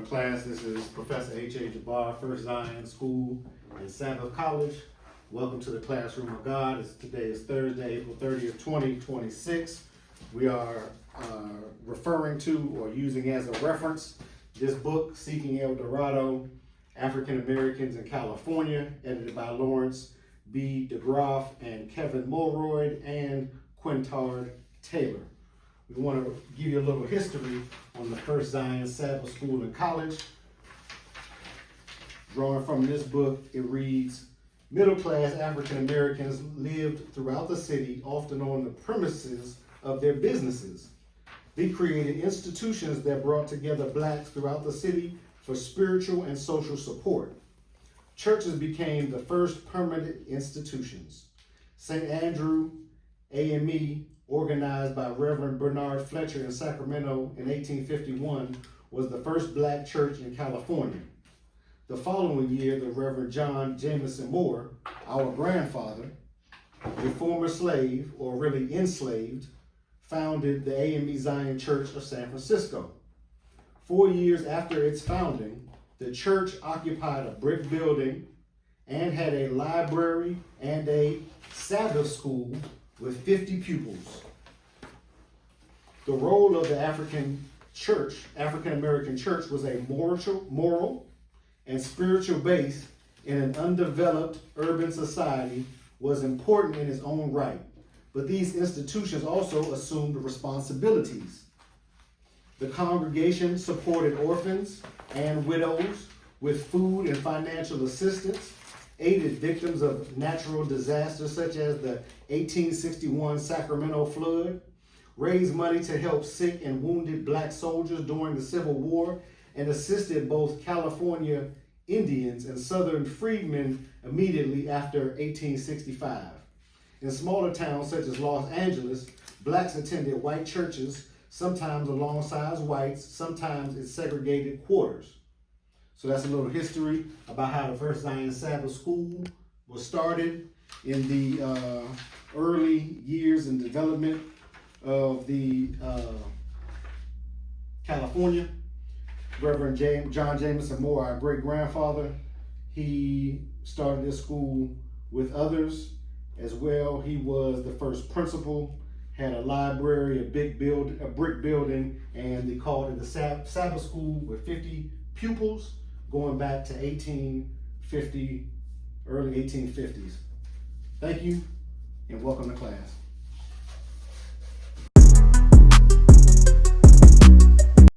Welcome to class. This is Professor H.A. Jabbar, First Zion School and Sabbath College. Welcome to the classroom of God. Today is Thursday, April 30th, 2026. We are referring to or using as a reference this book, Seeking El Dorado, African Americans in California, edited by Lawrence B. DeGraff and Kevin Mulroyd and Quintard Taylor. We want to give you a little history on the First Zion Sabbath School and College. Drawing from this book, it reads, middle-class African Americans lived throughout the city, often on the premises of their businesses. They created institutions that brought together blacks throughout the city for spiritual and social support. Churches became the first permanent institutions. St. Andrew AME, organized by Reverend Bernard Fletcher in Sacramento in 1851, was the first black church in California. The following year, the Reverend John Jameson Moore, our grandfather, a former slave, or really enslaved, founded the AME Zion Church of San Francisco. 4 years after its founding, the church occupied a brick building and had a library and a Sabbath school with 50 pupils. The role of the African American church was a moral and spiritual base in an undeveloped urban society was important in its own right. But these institutions also assumed responsibilities. The congregation supported orphans and widows with food and financial assistance, aided victims of natural disasters such as the 1861 Sacramento flood, raised money to help sick and wounded black soldiers during the Civil War, and assisted both California Indians and Southern freedmen immediately after 1865. In smaller towns such as Los Angeles, blacks attended white churches, sometimes alongside whites, sometimes in segregated quarters. So that's a little history about how the First Zion Sabbath School was started in the early years and development of the California. Reverend John Jameson Moore, our great-grandfather, he started this school with others as well. He was the first principal, had a library, a brick building, and they called it the Sabbath School with 50 pupils going back to 1850, early 1850s. Thank you, and welcome to class.